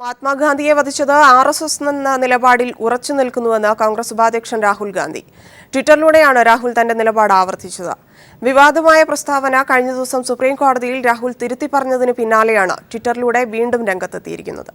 മഹാത്മാഗാന്ധിയെ വധിച്ചത് RSS എന്ന നിലപാടിൽ ഉറച്ചു നിൽക്കുന്നുവെന്ന് കോൺഗ്രസ് ഉപാധ്യക്ഷൻ രാഹുൽ ഗാന്ധി. ട്വിറ്ററിലൂടെയാണ് രാഹുൽ തന്റെ നിലപാട് ആവർത്തിച്ചത്. വിവാദമായ പ്രസ്താവന കഴിഞ്ഞ ദിവസം സുപ്രീം കോടതിയിൽ രാഹുൽ തിരുത്തി പറഞ്ഞതിന് പിന്നാലെയാണ് ട്വിറ്ററിലൂടെ വീണ്ടും രംഗത്തെത്തിയിരിക്കുന്നത്.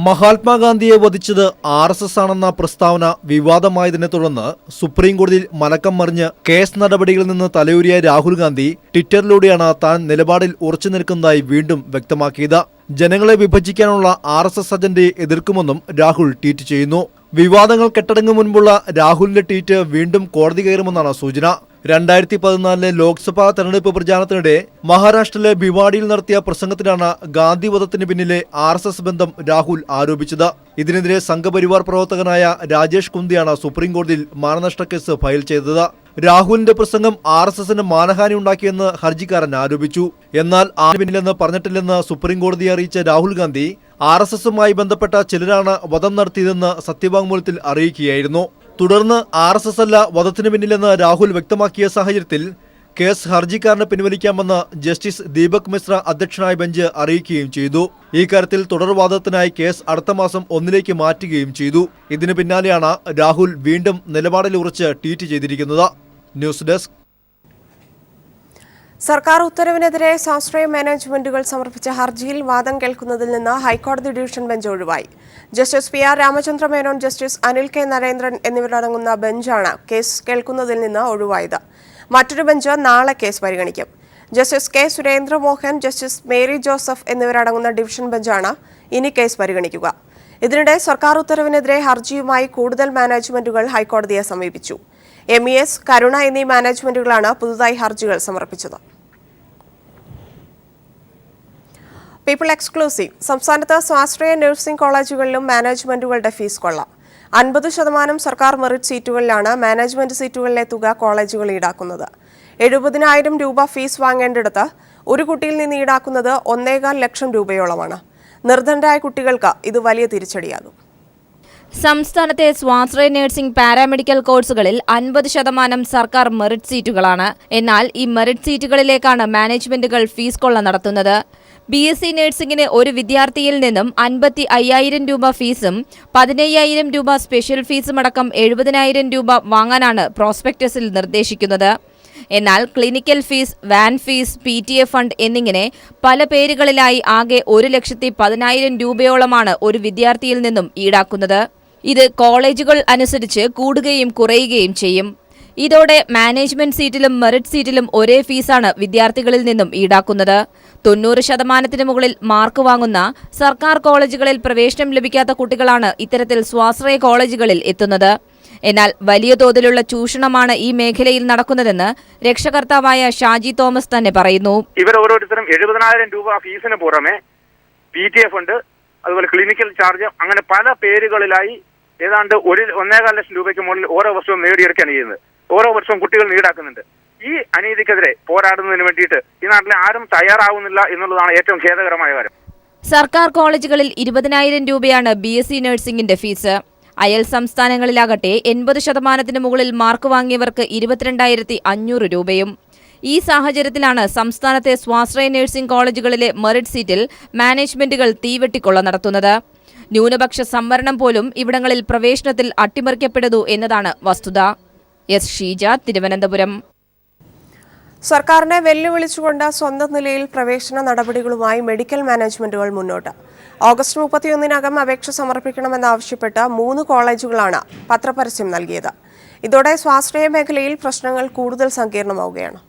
മഹാത്മാഗാന്ധിയെ വധിച്ചത് RSS ആണെന്ന പ്രസ്താവന വിവാദമായതിനെ തുടർന്ന് സുപ്രീം കോടതിയിൽ മലക്കം മറിഞ്ഞ് കേസ് നടപടികളിൽ നിന്ന് തലയൂരിയ രാഹുൽ ഗാന്ധി ട്വിറ്ററിലൂടെയാണ് താൻ നിലപാടിൽ ഉറച്ചു നിൽക്കുന്നതായി വീണ്ടും വ്യക്തമാക്കിയത്. ജനങ്ങളെ വിഭജിക്കാനുള്ള RSS അജണ്ടയെ എതിർക്കുമെന്നും രാഹുൽ ട്വീറ്റ് ചെയ്യുന്നു. വിവാദങ്ങൾ കെട്ടടങ്ങും മുൻപുള്ള രാഹുലിന്റെ ട്വീറ്റ് വീണ്ടും കോടതി കയറുമെന്നാണ് സൂചന. 2014 ലോക്സഭാ തെരഞ്ഞെടുപ്പ് പ്രചാരണത്തിനിടെ മഹാരാഷ്ട്രയിലെ ഭിവാഡിയിൽ നടത്തിയ പ്രസംഗത്തിലാണ് ഗാന്ധി വധത്തിന് പിന്നിലെ RSS ബന്ധം രാഹുൽ ആരോപിച്ചത്. ഇതിനെതിരെ സംഘപരിവാർ പ്രവർത്തകനായ രാജേഷ് കുന്തിയാണ് സുപ്രീം കോടതിയിൽ മാനനഷ്ട കേസ് ഫയൽ ചെയ്തത്. രാഹുലിന്റെ പ്രസംഗം RSSന് മാനഹാനി ഉണ്ടാക്കിയെന്ന് ഹർജിക്കാരൻ ആരോപിച്ചു. എന്നാൽ ആര് പിന്നിലെന്ന് പറഞ്ഞിട്ടില്ലെന്ന് സുപ്രീം കോടതിയെ അറിയിച്ച രാഹുൽ ഗാന്ധി RSSുമായി ബന്ധപ്പെട്ട ചിലരാണ് വധം നടത്തിയതെന്ന് സത്യവാങ്മൂലത്തിൽ അറിയിക്കുകയായിരുന്നു. തുടർന്ന് RSS അല്ല വധത്തിന് പിന്നിലെന്ന് രാഹുൽ വ്യക്തമാക്കിയ സാഹചര്യത്തിൽ കേസ് ഹർജിക്കാരന് പിൻവലിക്കാമെന്ന് ജസ്റ്റിസ് ദീപക് മിശ്ര അധ്യക്ഷനായ ബെഞ്ച് അറിയിക്കുകയും ചെയ്തു. ഈ കാര്യത്തിൽ തുടർവാദത്തിനായി കേസ് അടുത്ത മാസം 1 മാറ്റുകയും ചെയ്തു. ഇതിന് പിന്നാലെയാണ് രാഹുൽ വീണ്ടും നിലപാടിൽ ഉറച്ച് ട്വീറ്റ് ചെയ്തിരിക്കുന്നത്. News desk. സർക്കാർ ഉത്തരവിനെതിരെ സ്വാശ്രയ മാനേജ്മെന്റുകൾ സമർപ്പിച്ച ഹർജിയിൽ വാദം കേൾക്കുന്നതിൽ നിന്ന് ഹൈക്കോടതി ഡിവിഷൻ ബെഞ്ച് ഒഴിവായി. Justice PR Ramachandra Menon, justice Anil K Narendran എന്നിവരടങ്ങുന്ന ബെഞ്ചാണ് കേസ് കേൾക്കുന്നതിൽ നിന്ന് ഒഴിവായത്. മറ്റൊരു ബെഞ്ച് നാളെ കേസ് പരിഗണിക്കും. Justice K Surendramohan, justice Mary Joseph എന്നിവരടങ്ങുന്ന ഡിവിഷൻ ബെഞ്ചാണ് ഇനി കേസ് പരിഗണിക്കുക. ഇതിനിടെ സർക്കാർ ഉത്തരവിനെതിരെ ഹർജിയുമായി കൂടുതൽ മാനേജ്മെന്റുകൾ ഹൈക്കോടതിയെ സമീപിച്ചു. MES, കരുണ എന്നീ മാനേജ്മെന്റുകളാണ് പുതുതായി ഹർജികൾ സമർപ്പിച്ചത്. People exclusive. സംസ്ഥാനത്ത് സ്വാശ്രയ നഴ്സിംഗ് കോളേജുകളിലും മാനേജ്മെന്റുകളുടെ ഫീസ് കൊള്ള. 50% സർക്കാർ മെറിറ്റ് സീറ്റുകളിലാണ് മാനേജ്മെന്റ് സീറ്റുകളിലെ തുക കോളേജുകൾ ഈടാക്കുന്നത്. 70,000 രൂപ ഫീസ് വാങ്ങേണ്ടിടത്ത് ഒരു കുട്ടിയിൽ നിന്ന് ഈടാക്കുന്നത് 1.25 ലക്ഷം രൂപയോളമാണ്. നിർധനരായ കുട്ടികൾക്ക് ഇത് വലിയ തിരിച്ചടിയാകും. സംസ്ഥാനത്തെ സ്വാശ്രയ നഴ്സിംഗ് പാരാമെഡിക്കൽ കോഴ്സുകളിൽ 50% സർക്കാർ മെറിറ്റ് സീറ്റുകളാണ്. എന്നാൽ ഈ മെറിറ്റ് സീറ്റുകളിലേക്കാണ് മാനേജ്മെന്റുകൾ ഫീസ് കൊള്ള നടത്തുന്നത്. BSc നഴ്സിംഗിന് ഒരു വിദ്യാർത്ഥിയിൽ നിന്നും 55,000 രൂപ ഫീസും 15,000 രൂപ സ്പെഷ്യൽ ഫീസും അടക്കം 70,000 രൂപ വാങ്ങാനാണ് പ്രോസ്പെക്ടസിൽ നിർദ്ദേശിക്കുന്നത്. എന്നാൽ clinical fees, van fees, PTA fund എന്നിങ്ങനെ പല പേരുകളിലായി ആകെ 1,10,000 രൂപയോളമാണ് ഒരു വിദ്യാർത്ഥിയിൽ നിന്നും ഈടാക്കുന്നത്. ഇത് കോളേജുകൾ അനുസരിച്ച് കൂടുകയും കുറയുകയും ചെയ്യും. ഇതോടെ മാനേജ്മെന്റ് സീറ്റിലും മെറിറ്റ് സീറ്റിലും ഒരേ ഫീസാണ് വിദ്യാർത്ഥികളിൽ നിന്നും ഈടാക്കുന്നത്. 90% മുകളിൽ മാർക്ക് വാങ്ങുന്ന സർക്കാർ കോളേജുകളിൽ പ്രവേശനം ലഭിക്കാത്ത കുട്ടികളാണ് ഇത്തരത്തിൽ സ്വാശ്രയ കോളേജുകളിൽ എത്തുന്നത്. എന്നാൽ വലിയ തോതിലുള്ള ചൂഷണമാണ് ഈ മേഖലയിൽ നടക്കുന്നതെന്ന് രക്ഷകർത്താവായ ഷാജി തോമസ് തന്നെ പറയുന്നു. ഇവർ ഓരോരുത്തരും 70,000 രൂപ ഫീസിന് പുറമെ PTA ഫണ്ട്, അതുപോലെ ക്ലിനിക്കൽ ചാർജ്, അങ്ങനെ പല പേരുകളിലായി ഏതാണ്ട് 1.25 ലക്ഷം രൂപയ്ക്ക് മുകളിൽ ഓരോ വർഷവും നേടിയെടുക്കുകയാണ് ചെയ്യുന്നത്. ഓരോ വർഷവും കുട്ടികൾ ഈടാക്കുന്നുണ്ട്. ഈ അനീതിക്കെതിരെ പോരാടുന്നതിന് വേണ്ടിയിട്ട് ഈ നാട്ടിലെ ആരും തയ്യാറാവുന്നില്ല എന്നുള്ളതാണ് ഏറ്റവും ഖേദകരമായ കാര്യം. സർക്കാർ കോളേജുകളിൽ 20,000 രൂപയാണ് BSc നഴ്സിംഗിന്റെ ഫീസ്. അയൽ സംസ്ഥാനങ്ങളിലാകട്ടെ 80% മുകളിൽ മാർക്ക് വാങ്ങിയവർക്ക് 22,500 രൂപയും. ഈ സാഹചര്യത്തിലാണ് സംസ്ഥാനത്തെ സ്വാശ്രയ നഴ്സിംഗ് കോളേജുകളിലെ മെറിറ്റ് സീറ്റിൽ മാനേജ്മെന്റുകൾ തീവെട്ടിക്കൊള്ള നടത്തുന്നത്. ന്യൂനപക്ഷ സംവരണം പോലും ഇവിടങ്ങളിൽ പ്രവേശനത്തിൽ അട്ടിമറിക്കപ്പെടുന്നു എന്നതാണ് വസ്തുത. S. ഷീജ, തിരുവനന്തപുരം. സർക്കാരിനെ വെല്ലുവിളിച്ചുകൊണ്ട് സ്വന്തം നിലയിൽ പ്രവേശന നടപടികളുമായി മെഡിക്കൽ മാനേജ്മെന്റുകൾ മുന്നോട്ട്. ഓഗസ്റ്റ് 31-നകം അപേക്ഷ സമർപ്പിക്കണമെന്നാവശ്യപ്പെട്ട് 3 കോളേജുകളാണ് പത്രപരസ്യം നൽകിയത്. ഇതോടെ സ്വാശ്രയ മേഖലയിൽ പ്രശ്നങ്ങൾ കൂടുതൽ സങ്കീർണമാവുകയാണ്.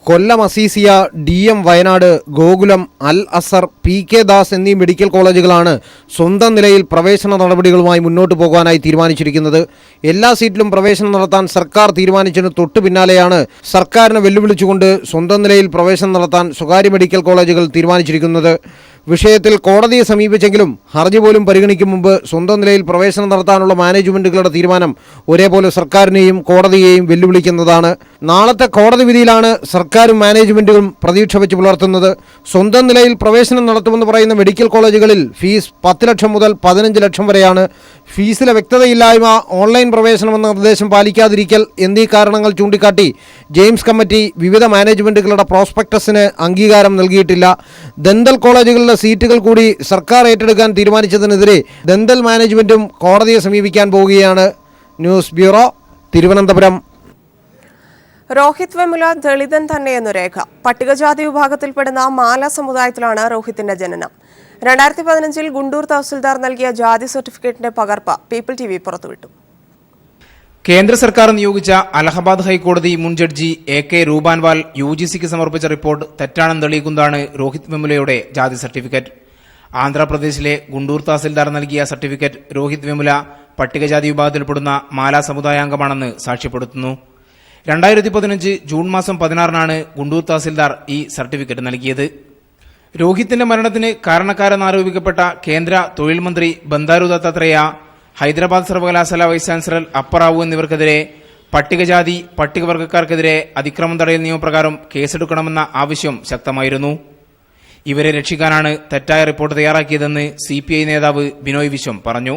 കൊല്ലം അസീസിയ, DM വയനാട്, ഗോകുലം, അൽ അസർ, PK ദാസ് എന്നീ മെഡിക്കൽ കോളേജുകളാണ് സ്വന്തം നിലയിൽ പ്രവേശന നടപടികളുമായി മുന്നോട്ട് പോകാനായി തീരുമാനിച്ചിരിക്കുന്നത്. എല്ലാ സീറ്റിലും പ്രവേശനം നടത്താൻ സർക്കാർ തീരുമാനിച്ചതിന് തൊട്ടു പിന്നാലെയാണ് സർക്കാരിനെ വെല്ലുവിളിച്ചുകൊണ്ട് സ്വന്തം നിലയിൽ പ്രവേശനം നടത്താൻ സ്വകാര്യ മെഡിക്കൽ കോളേജുകൾ തീരുമാനിച്ചിരിക്കുന്നത്. വിഷയത്തിൽ കോടതിയെ സമീപിച്ചെങ്കിലും ഹർജി പോലും പരിഗണിക്കും മുമ്പ് സ്വന്തം നിലയിൽ പ്രവേശനം നടത്താനുള്ള മാനേജ്മെന്റുകളുടെ തീരുമാനം ഒരേപോലെ സർക്കാരിനെയും കോടതിയെയും വെല്ലുവിളിക്കുന്നതാണ്. നാളത്തെ കോടതി വിധിയിലാണ് സർക്കാരും മാനേജ്മെന്റുകളും പ്രതീക്ഷ വെച്ച് പുലർത്തുന്നത്. സ്വന്തം നിലയിൽ പ്രവേശനം നടത്തുമെന്ന് പറയുന്ന മെഡിക്കൽ കോളേജുകളിൽ ഫീസ് 10 ലക്ഷം മുതൽ 15 ലക്ഷം വരെയാണ്. ഫീസിലെ വ്യക്തതയില്ലായ്മ, ഓൺലൈൻ പ്രവേശനമെന്ന നിർദ്ദേശം പാലിക്കാതിരിക്കൽ എന്നീ കാരണങ്ങൾ ചൂണ്ടിക്കാട്ടി ജെയിംസ് കമ്മിറ്റി വിവിധ മാനേജ്മെന്റുകളുടെ പ്രോസ്പെക്ടസിന് അംഗീകാരം നൽകിയിട്ടില്ല. ദന്തൽ കോളേജുകളിലെ സീറ്റുകൾ കൂടി സർക്കാർ ഏറ്റെടുക്കാൻ തീരുമാനിച്ചതിനെതിരെ ദന്തൽ മാനേജ്മെന്റും കോടതിയെ സമീപിക്കാൻ പോവുകയാണ്. News bureau, Thiruvananthapuram. രോഹിത് വെമുല ദളിതൻ തന്നെയെന്നു രേഖ. പട്ടികജാതി വിഭാഗത്തിൽപ്പെടുന്ന മാല സമുദായത്തിലാണ് രോഹിത്തിന്റെ ജനനം. 2015 ഗുണ്ടൂർ തഹസിൽദാർ നൽകിയ ജാതി സർട്ടിഫിക്കറ്റിന്റെ പകർപ്പ് പീപ്പിൾ TV പുറത്തുവിട്ടു. കേന്ദ്ര സർക്കാർ നിയോഗിച്ച അലഹബാദ് ഹൈക്കോടതി മുൻ ജഡ്ജി AK രൂപാൻവാൽ UGCക്ക് സമർപ്പിച്ച റിപ്പോർട്ട് തെറ്റാണെന്ന് തെളിയിക്കുന്നതാണ് രോഹിത് വെമുലയുടെ ജാതി സർട്ടിഫിക്കറ്റ്. ആന്ധ്രാപ്രദേശിലെ ഗുണ്ടൂർ തഹസിൽദാർ നൽകിയ സർട്ടിഫിക്കറ്റ് രോഹിത് വെമുല പട്ടികജാതി വിഭാഗത്തിൽപ്പെടുന്ന മാല സമുദായാംഗമാണെന്ന് സാക്ഷ്യപ്പെടുത്തുന്നു. 2015 ജൂൺ മാസം 16-നാണ് ഗുണ്ടൂർ തഹസിൽദാർ ഈ സർട്ടിഫിക്കറ്റ് നൽകിയത്. രോഹിത്തിന്റെ മരണത്തിന് കാരണക്കാരെന്നാരോപിക്കപ്പെട്ട കേന്ദ്ര തൊഴിൽ മന്ത്രി ബന്ദാരു ദത്താത്രേയ, ഹൈദരാബാദ് സർവകലാശാല വൈസ് ചാൻസലർ അപ്പറാവു എന്നിവർക്കെതിരെ പട്ടികജാതി പട്ടികവർഗക്കാർക്കെതിരെ അതിക്രമം തടയൽ നിയമപ്രകാരം കേസെടുക്കണമെന്ന ആവശ്യം ശക്തമായിരുന്നു. ഇവരെ രക്ഷിക്കാനാണ് തെറ്റായ റിപ്പോർട്ട് തയ്യാറാക്കിയതെന്ന് CPI നേതാവ് ബിനോയ് വിശ്വം പറഞ്ഞു.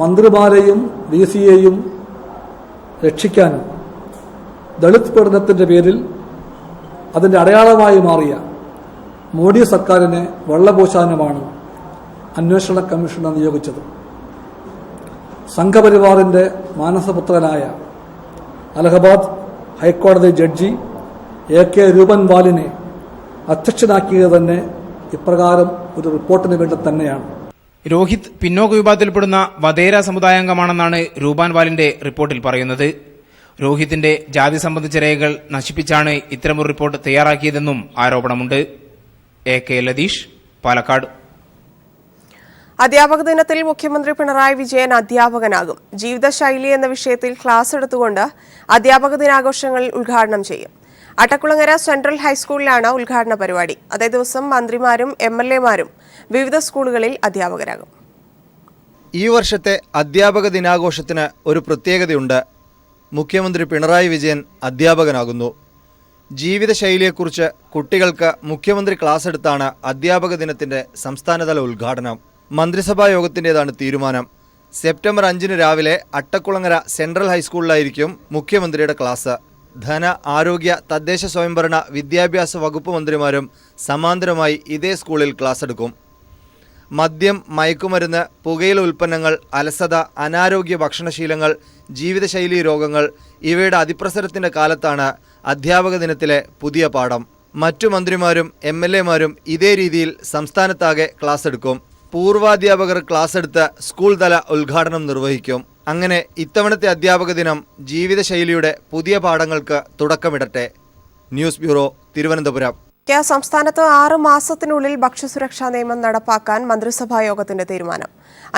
മന്ത്രിമാരെയും VCയെയും രക്ഷിക്കാനും ദളിത് പഠനത്തിന്റെ പേരിൽ അതിന്റെ അടയാളമായി മാറിയ മോഡി സർക്കാരിനെ വെള്ളപൂശാനുമാണ് അന്വേഷണ കമ്മീഷനെ നിയോഗിച്ചത്. സംഘപരിവാറിന്റെ മാനസപുത്രനായ അലഹബാദ് ഹൈക്കോടതി ജഡ്ജി AK രൂപൻവാലിനെ അധ്യക്ഷനാക്കിയത് തന്നെ ഇപ്രകാരം ഒരു റിപ്പോർട്ടിന് വേണ്ടി തന്നെയാണ്. രോഹിത് പിന്നോക്ക വിഭാഗത്തിൽപ്പെടുന്ന വധേര സമുദായാംഗമാണെന്നാണ് രൂപാൻവാലിന്റെ റിപ്പോർട്ടിൽ പറയുന്നത്. രോഹിത്തിന്റെ ജാതി സംബന്ധിച്ച രേഖകൾ നശിപ്പിച്ചാണ് ഇത്തരമൊരു റിപ്പോർട്ട് തയ്യാറാക്കിയതെന്നും ആരോപണമുണ്ട്. AK ലതീഷ്, പാലക്കാട്. അധ്യാപക ദിനത്തിൽ മുഖ്യമന്ത്രി പിണറായി വിജയൻ അധ്യാപകനാകും. ജീവിതശൈലി എന്ന വിഷയത്തിൽ ക്ലാസ് എടുത്തുകൊണ്ട് അധ്യാപക ദിനാഘോഷങ്ങൾ ഉദ്ഘാടനം ചെയ്യും. അട്ടക്കുളങ്ങര സെൻട്രൽ ഹൈസ്കൂളിലാണ് ഉദ്ഘാടന പരിപാടി. അതേ ദിവസം മന്ത്രിമാരും MLAമാരും വിവിധ സ്കൂളുകളിൽ അധ്യാപകരാകും. ഈ വർഷത്തെ അധ്യാപക ദിനാഘോഷത്തിന് ഒരു പ്രത്യേകതയുണ്ട്. മുഖ്യമന്ത്രി പിണറായി വിജയൻ അധ്യാപകനാകുന്നു. ജീവിതശൈലിയെക്കുറിച്ച് കുട്ടികൾക്ക് മുഖ്യമന്ത്രി ക്ലാസ് എടുത്താണ് അധ്യാപക ദിനത്തിന്റെ സംസ്ഥാനതല ഉദ്ഘാടനം. മന്ത്രിസഭാ യോഗത്തിൻ്റെതാണ് തീരുമാനം. സെപ്റ്റംബർ 5 രാവിലെ അട്ടക്കുളങ്ങര സെൻട്രൽ ഹൈസ്കൂളിലായിരിക്കും മുഖ്യമന്ത്രിയുടെ ക്ലാസ്. ധന, ആരോഗ്യ, തദ്ദേശ സ്വയംഭരണ, വിദ്യാഭ്യാസ വകുപ്പ് മന്ത്രിമാരും സമാന്തരമായി ഇതേ സ്കൂളിൽ ക്ലാസ് എടുക്കും. മദ്യം, മയക്കുമരുന്ന്, പുകയില ഉൽപ്പന്നങ്ങൾ, അലസത, അനാരോഗ്യ ഭക്ഷണശീലങ്ങൾ, ജീവിതശൈലീ രോഗങ്ങൾ ഇവയുടെ അതിപ്രസരത്തിൻ്റെ കാലത്താണ് അധ്യാപക ദിനത്തിലെ പുതിയ പാഠം. മറ്റു മന്ത്രിമാരും MLAമാരും ഇതേ രീതിയിൽ സംസ്ഥാനത്താകെ ക്ലാസ് എടുക്കും. പൂർവാധ്യാപകർ ക്ലാസ് എടുത്ത് സ്കൂൾ തല ഉദ്ഘാടനം നിർവഹിക്കും. അങ്ങനെ ഇത്തവണത്തെ അധ്യാപക ദിനം ജീവിതശൈലിയുടെ പുതിയ പാഠങ്ങൾക്ക് തുടക്കമിടട്ടെ. News bureau, Thiruvananthapuram. സംസ്ഥാനത്ത് 6 മാസത്തിനുള്ളിൽ ഭക്ഷ്യസുരക്ഷാ നിയമം നടപ്പാക്കാൻ മന്ത്രിസഭാ യോഗത്തിന്റെ തീരുമാനം.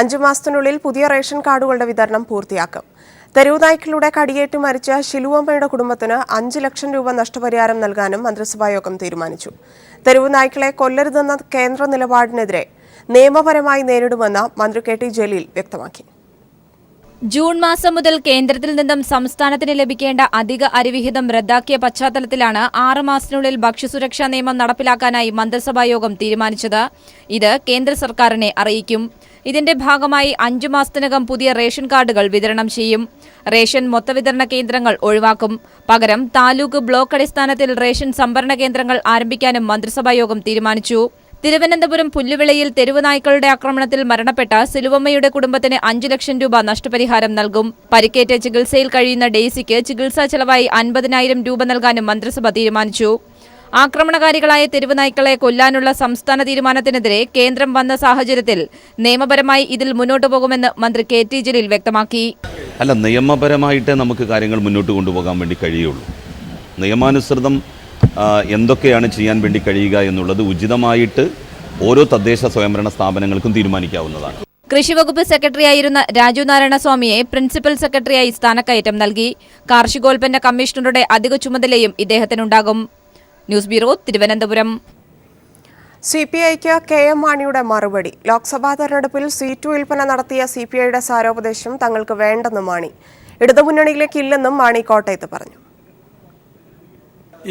5 മാസത്തിനുള്ളിൽ പുതിയ റേഷൻ കാർഡുകളുടെ വിതരണം പൂർത്തിയാക്കും. തെരുവ് നായ്ക്കളുടെ കടിയേറ്റ് മരിച്ച ശിലുവമ്മയുടെ കുടുംബത്തിന് 5 ലക്ഷം രൂപ നഷ്ടപരിഹാരം നൽകാനും മന്ത്രിസഭാ യോഗം തീരുമാനിച്ചു. തെരുവ് നായ്ക്കളെ കൊല്ലരുതെന്ന കേന്ദ്ര നിലപാടിനെതിരെ നിയമപരമായി നേരിടുമെന്ന് മന്ത്രി KT ജലീൽ വ്യക്തമാക്കി. ജൂൺ മാസം മുതൽ കേന്ദ്രത്തിൽ നിന്നും സംസ്ഥാനത്തിന് ലഭിക്കേണ്ട അധിക അരിവിഹിതം റദ്ദാക്കിയ പശ്ചാത്തലത്തിലാണ് 6 മാസത്തിനുള്ളിൽ ഭക്ഷ്യസുരക്ഷാ നിയമം നടപ്പിലാക്കാനായി മന്ത്രിസഭാ യോഗം തീരുമാനിച്ചത്. ഇത് കേന്ദ്ര സർക്കാരിനെ അറിയിക്കും. ഇതിന്റെ ഭാഗമായി 5 മാസത്തിനകം പുതിയ റേഷൻ കാർഡുകൾ വിതരണം ചെയ്യും. റേഷൻ മൊത്തവിതരണ കേന്ദ്രങ്ങൾ ഒഴിവാക്കും. പകരം താലൂക്ക്, ബ്ലോക്ക് അടിസ്ഥാനത്തിൽ റേഷൻ സംഭരണ കേന്ദ്രങ്ങൾ ആരംഭിക്കാനും മന്ത്രിസഭാ യോഗം തീരുമാനിച്ചു. തിരുവനന്തപുരം പുല്ലുവിളയിൽ തെരുവ് നായ്ക്കളുടെ ആക്രമണത്തിൽ മരണപ്പെട്ട സിലുവമ്മയുടെ കുടുംബത്തിന് 5 ലക്ഷം രൂപ നഷ്ടപരിഹാരം നൽകും. പരിക്കേറ്റ് ചികിത്സയിൽ കഴിയുന്ന ഡെയ്സിക്ക് ചികിത്സാ ചെലവായി 50,000 രൂപ നൽകാനും മന്ത്രിസഭ തീരുമാനിച്ചു. ആക്രമണകാരികളായ തെരുവ് നായ്ക്കളെ കൊല്ലാനുള്ള സംസ്ഥാന തീരുമാനത്തിനെതിരെ കേന്ദ്രം വന്ന സാഹചര്യത്തിൽ നിയമപരമായി ഇതിൽ മുന്നോട്ടു പോകുമെന്ന് മന്ത്രി KT ജലീൽ വ്യക്തമാക്കി. നിയമപരമായിട്ട് നമുക്ക് കാര്യങ്ങൾ മുന്നോട്ട് കൊണ്ടുപോകാൻ വേണ്ടി കഴിയുള്ളൂ. നിയമാനുസൃതം എന്തൊക്കെയാണ് ചെയ്യാൻ വേണ്ടി കഴിയുക എന്നുള്ളത് ഉചിതമായിട്ട് ഓരോ തദ്ദേശ സ്വയംഭരണ സ്ഥാപനങ്ങൾക്കും തീരുമാനിക്കാവുന്നതാണ്. കൃഷിവകുപ്പ് സെക്രട്ടറിയായിരുന്ന രാജു നാരായണസ്വാമിയെ പ്രിൻസിപ്പൽ സെക്രട്ടറിയായി സ്ഥാനക്കയറ്റം നൽകി. കാർഷികോൽപ്പന്ന കമ്മീഷണറുടെ അധിക ചുമതലയും ഇദ്ദേഹത്തിനുണ്ടാകും. News bureau, Thiruvananthapuram. CPIക്ക് KM മാണിയുടെ മറുപടി. ലോക്സഭാ തെരഞ്ഞെടുപ്പിൽ സീറ്റ് വിൽപ്പന നടത്തിയ CPIയുടെ സാരോപദേശം തങ്ങൾക്ക് വേണ്ടെന്നും മാണി. ഇടതുമുന്നണിയിലേക്ക് ഇല്ലെന്നും മാണി കോട്ടയത്ത് പറഞ്ഞു.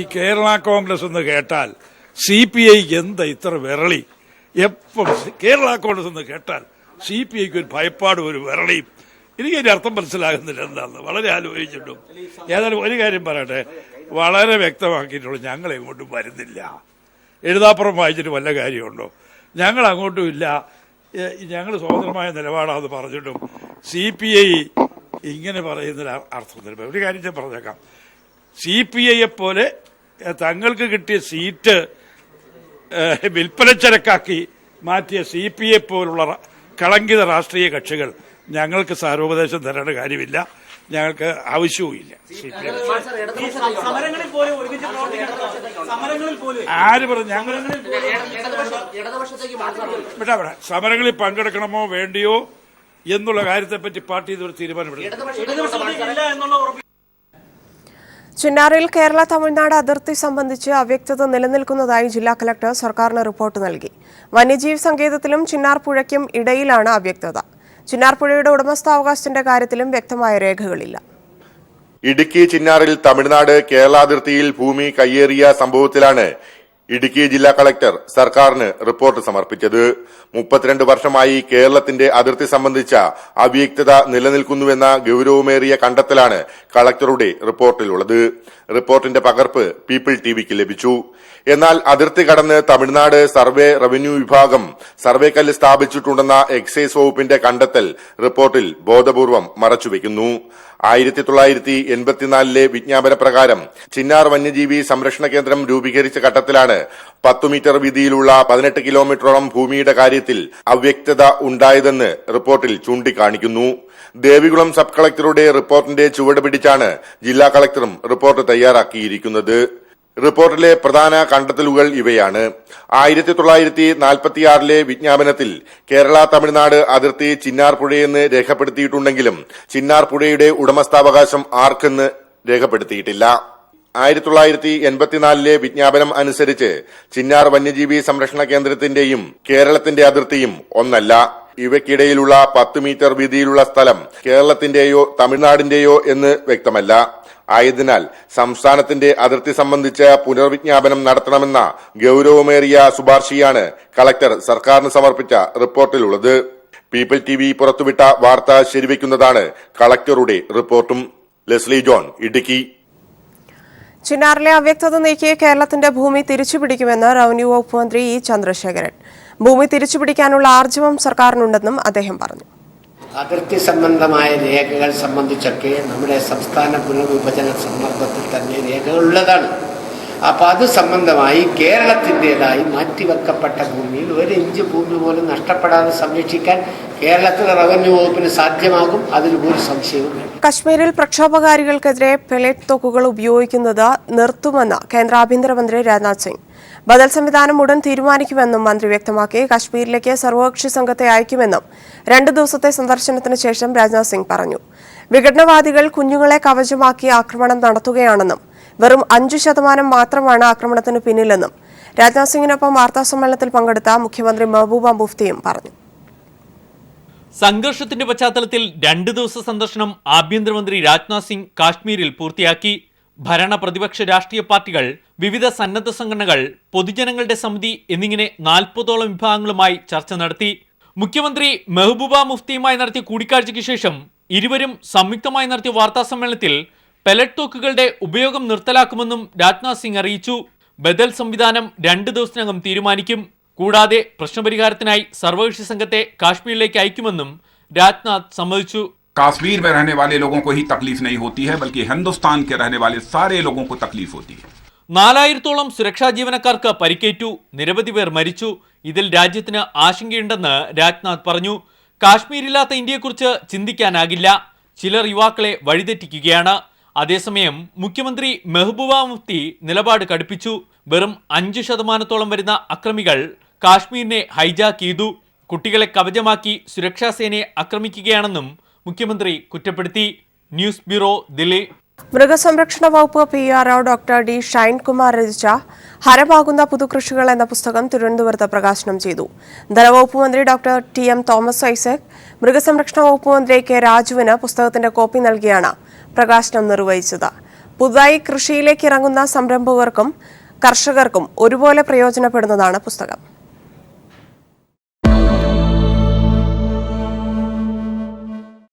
ഈ കേരള കോൺഗ്രസ് എന്ന് കേട്ടാൽ CPIക്ക് എന്താ ഇത്ര വിരളി? എപ്പം കേരള കോൺഗ്രസ് എന്ന് കേട്ടാൽ CPIക്ക് ഒരു ഭയപ്പാടും ഒരു വിരളിയും. എനിക്കതിന്റെ അർത്ഥം മനസ്സിലാകുന്നില്ല എന്താണെന്ന് വളരെ ആലോചിച്ചിട്ടും. ഏതായാലും ഒരു കാര്യം പറയട്ടെ, വളരെ വ്യക്തമാക്കിയിട്ടുള്ളൂ, ഞങ്ങൾ എങ്ങോട്ടും വരുന്നില്ല. എഴുതാപ്പുറം വായിച്ചിട്ട് വല്ല കാര്യമുണ്ടോ? ഞങ്ങൾ അങ്ങോട്ടും ഇല്ല, ഞങ്ങൾ സ്വതന്ത്രമായ നിലപാടാണെന്ന് പറഞ്ഞിട്ടും CPI ഇങ്ങനെ പറയുന്നൊരു അർത്ഥം. ഒരു കാര്യം ഞാൻ പറഞ്ഞേക്കാം, CPIയെ പോലെ തങ്ങൾക്ക് കിട്ടിയ സീറ്റ് വിൽപ്പനച്ചരക്കാക്കി മാറ്റിയ CPI പോലുള്ള കളങ്കിത രാഷ്ട്രീയ കക്ഷികൾ ഞങ്ങൾക്ക് സാരോപദേശം തരേണ്ട കാര്യമില്ല, ഞങ്ങൾക്ക് ആവശ്യവുമില്ല. ആര് പറഞ്ഞു ഞങ്ങൾ സമരങ്ങളിൽ പങ്കെടുക്കണമോ വേണ്ടിയോ എന്നുള്ള കാര്യത്തെപ്പറ്റി പാർട്ടി ഇതൊരു തീരുമാനമെടുക്കും. ചിന്നാറിൽ കേരള തമിഴ്നാട് അതിർത്തി സംബന്ധിച്ച് അവ്യക്തത നിലനിൽക്കുന്നതായി ജില്ലാ കളക്ടർ സർക്കാരിന് റിപ്പോർട്ട് നൽകി. വന്യജീവി സങ്കേതത്തിലും ചിന്നാർ പുഴയ്ക്കും ഇടയിലാണ് അവ്യക്തത. ചിന്നാർ പുഴയുടെ ഉടമസ്ഥാവകാശത്തിന്റെ കാര്യത്തിലും വ്യക്തമായ രേഖകളില്ല. ഇടുക്കി ചിന്നാറിൽ തമിഴ്നാട് കേരള അതിർത്തിയിൽ ഭൂമി കയ്യേറിയ സംഭവത്തിലാണ് ഇടുക്കി ജില്ലാ കളക്ടർ സർക്കാരിന് റിപ്പോർട്ട് സമർപ്പിച്ചത്. 32 വർഷമായി കേരളത്തിന്റെ അതിർത്തി സംബന്ധിച്ച അവ്യക്തത നിലനിൽക്കുന്നുവെന്ന ഗൌരവമേറിയ കണ്ടെത്തലാണ് കളക്ടറുടെ റിപ്പോർട്ടിലുള്ളത്. റിപ്പോർട്ടിന്റെ പകർപ്പ് പീപ്പിൾ ടിവിക്ക് ലഭിച്ചു. എന്നാൽ അതിർത്തി കടന്ന് തമിഴ്നാട് സർവേ റവന്യൂ വിഭാഗം സർവേക്കല്ല് സ്ഥാപിച്ചിട്ടുണ്ടെന്ന എക്സൈസ് വകുപ്പിന്റെ കണ്ടെത്തൽ റിപ്പോർട്ടിൽ ബോധപൂർവം മറച്ചുവെക്കുന്നു. 1984 വിജ്ഞാപന പ്രകാരം ചിന്നാർ വന്യജീവി സംരക്ഷണ കേന്ദ്രം രൂപീകരിച്ച ഘട്ടത്തിലാണ് 10 മീറ്റർ വീതിയിലുള്ള 18 കിലോമീറ്ററോളം ഭൂമിയുടെ കാര്യത്തിൽ അവ്യക്തത ഉണ്ടായതെന്ന് റിപ്പോർട്ടിൽ ചൂണ്ടിക്കാണിക്കുന്നു. ദേവികുളം സബ് കളക്ടറുടെ റിപ്പോർട്ടിന്റെ ചുവട് പിടിച്ചാണ് ജില്ലാ കളക്ടറും റിപ്പോർട്ട് തയ്യാറാക്കിയിരിക്കുന്നത്. റിപ്പോർട്ടിലെ പ്രധാന കണ്ടെത്തലുകൾ ഇവയാണ്. 1946 വിജ്ഞാപനത്തിൽ കേരള തമിഴ്നാട് അതിർത്തി ചിന്നാർ പുഴയെന്ന് രേഖപ്പെടുത്തിയിട്ടുണ്ടെങ്കിലും ചിന്നാർ പുഴയുടെ ഉടമസ്ഥാവകാശം ആർക്കെന്ന് രേഖപ്പെടുത്തിയിട്ടില്ല. 1984 വിജ്ഞാപനം അനുസരിച്ച് ചിന്നാർ വന്യജീവി സംരക്ഷണ കേന്ദ്രത്തിന്റെയും കേരളത്തിന്റെ അതിർത്തിയും ഒന്നല്ല. ഇവയ്ക്കിടയിലുള്ള 10 മീറ്റർ വീതിയിലുള്ള സ്ഥലം കേരളത്തിന്റെയോ തമിഴ്നാടിന്റെയോ എന്ന് വ്യക്തമല്ല. ആയതിനാൽ സംസ്ഥാനത്തിന്റെ അതിർത്തി സംബന്ധിച്ച് പുനർവിജ്ഞാപനം നടത്തണമെന്ന ഗൌരവമേറിയ ശുപാർശയാണ് കളക്ടർ സർക്കാരിന് സമർപ്പിച്ച റിപ്പോർട്ടിലുള്ളത്. പീപ്പിൾ ടിവി പുറത്തുവിട്ട വാർത്ത ശരിവെക്കുന്നതാണ് കളക്ടറുടെ റിപ്പോർട്ടും. Leslie John, Idukki. ചിന്നാറിലെ അവ്യക്തത നീക്കി കേരളത്തിന്റെ ഭൂമി തിരിച്ചുപിടിക്കുമെന്ന് റവന്യൂ വകുപ്പ് മന്ത്രി ഇ ചന്ദ്രശേഖരൻ. ഭൂമി തിരിച്ചുപിടിക്കാനുള്ള ആർജവം സർക്കാരിനുണ്ടെന്നും അദ്ദേഹം പറഞ്ഞു. അതിർത്തി സംബന്ധമായ രേഖകൾ സംബന്ധിച്ചൊക്കെ നമ്മുടെ സംസ്ഥാന പുനർവിഭജന സന്ദർഭത്തിൽ തന്നെ രേഖകളുള്ളതാണ്. അപ്പോൾ അത് സംബന്ധമായി കേരളത്തിൻ്റെതായി മാറ്റിവെക്കപ്പെട്ട ഭൂമിയിൽ 1 ഇഞ്ച് ഭൂമി പോലും നഷ്ടപ്പെടാതെ സംരക്ഷിക്കാൻ കേരളത്തിലെ റവന്യൂ വകുപ്പിന് സാധ്യമാകും. അതിൽ ഒരു സംശയവും വേണ്ട. കശ്മീരിൽ പ്രക്ഷോഭകാരികൾക്കെതിരെ പെലറ്റ് തോക്കുകൾ ഉപയോഗിക്കുന്നത് നിർത്തുമെന്ന് കേന്ദ്ര ആഭ്യന്തരമന്ത്രി രാജ്നാഥ് സിംഗ്. ബദൽ സംവിധാനം ഉടൻ തീരുമാനിക്കുമെന്നും മന്ത്രി വ്യക്തമാക്കി. കശ്മീരിലേക്ക് സർവകക്ഷി സംഘത്തെ അയക്കുമെന്നും 2 ദിവസത്തെ സന്ദർശനത്തിന് ശേഷം രാജ്നാഥ് സിംഗ് പറഞ്ഞു. വിഘടനവാദികൾ കുഞ്ഞുങ്ങളെ കവചമാക്കി ആക്രമണം നടത്തുകയാണെന്നും വെറും 5% മാത്രമാണ് ആക്രമണത്തിന് പിന്നിലെന്നും രാജ്നാഥ് സിംഗിനൊപ്പം വാർത്താസമ്മേളനത്തിൽ പങ്കെടുത്ത മുഖ്യമന്ത്രി മെഹബൂബ മുഫ്തിയും പറഞ്ഞു. സംഘർഷത്തിന്റെ പശ്ചാത്തലത്തിൽ 2 ദിവസ സന്ദർശനം ആഭ്യന്തരമന്ത്രി രാജ്നാഥ് സിംഗ് കാശ്മീരിൽ പൂർത്തിയാക്കി. ഭരണ പ്രതിപക്ഷ രാഷ്ട്രീയ പാർട്ടികൾ, വിവിധ സന്നദ്ധ സംഘടനകൾ, പൊതുജനങ്ങളുടെ സമിതി എന്നിങ്ങനെ 40ഓളം വിഭാഗങ്ങളുമായി ചർച്ച നടത്തി. മുഖ്യമന്ത്രി മെഹബൂബ മുഫ്തിയുമായി നടത്തിയ കൂടിക്കാഴ്ചയ്ക്ക് ശേഷം ഇരുവരും സംയുക്തമായി നടത്തിയ വാർത്താസമ്മേളനത്തിൽ പെലറ്റ് തോക്കുകളുടെ ഉപയോഗം നിർത്തലാക്കുമെന്നും രാജ്നാഥ് സിംഗ് അറിയിച്ചു. ബദൽ സംവിധാനം 2 ദിവസത്തിനകം തീരുമാനിക്കും. കൂടാതെ പ്രശ്നപരിഹാരത്തിനായി സർവകക്ഷി സംഘത്തെ കാശ്മീരിലേക്ക് അയക്കുമെന്നും രാജ്നാഥ് സമ്മതിച്ചു. कश्मीर में रहने वाले लोगों को ही तकलीफ नहीं होती है, बल्कि हिंदुस्तान के रहने वाले सारे लोगों को तकलीफ होती है. 4000-ഓളം സുരക്ഷാ ജീവനക്കാർക്ക് പരിക്കേറ്റു, നിരവധി പേർ മരിച്ചു. ഇതിൽ രാജ്യത്തിന് ആശങ്കയുണ്ടെന്ന് രാജ്നാഥ് പറഞ്ഞു. കാശ്മീരില്ലാത്ത ഇന്ത്യയെക്കുറിച്ച് ചിന്തിക്കാനാകില്ല. ചിലർ യുവാക്കളെ വഴിതെറ്റിക്കുകയാണ്. അതേസമയം മുഖ്യമന്ത്രി മെഹബൂബ മുഫ്തി നിലപാട് കടുപ്പിച്ചു. വെറും 5% വരുന്ന അക്രമികൾ കാശ്മീരിനെ ഹൈജാക്ക് ചെയ്തു. കുട്ടികളെ കവചമാക്കി സുരക്ഷാ സേനയെ ആക്രമിക്കുകയാണെന്നും മുഖ്യമന്ത്രി കുറ്റപ്പെടുത്തി. News bureau, Delhi. മൃഗസംരക്ഷണ വകുപ്പ് PRO ഡോക്ടർ ഡി ഷൈൻകുമാർ രചിച്ച ഹരമാകുന്ന പുതുകൃഷികൾ എന്ന പുസ്തകം തിരുവനന്തപുരത്ത് പ്രകാശനം ചെയ്തു. ധനവകുപ്പ് മന്ത്രി ഡോക്ടർ TM തോമസ് ഐസക് മൃഗസംരക്ഷണ വകുപ്പ് മന്ത്രി കെ രാജുവിന് പുസ്തകത്തിന്റെ കോപ്പി നൽകിയാണ് പ്രകാശനം നിർവഹിച്ചത്. പുതുതായി കൃഷിയിലേക്ക് ഇറങ്ങുന്ന സംരംഭകർക്കും കർഷകർക്കും ഒരുപോലെ പ്രയോജനപ്പെടുന്നതാണ് പുസ്തകം.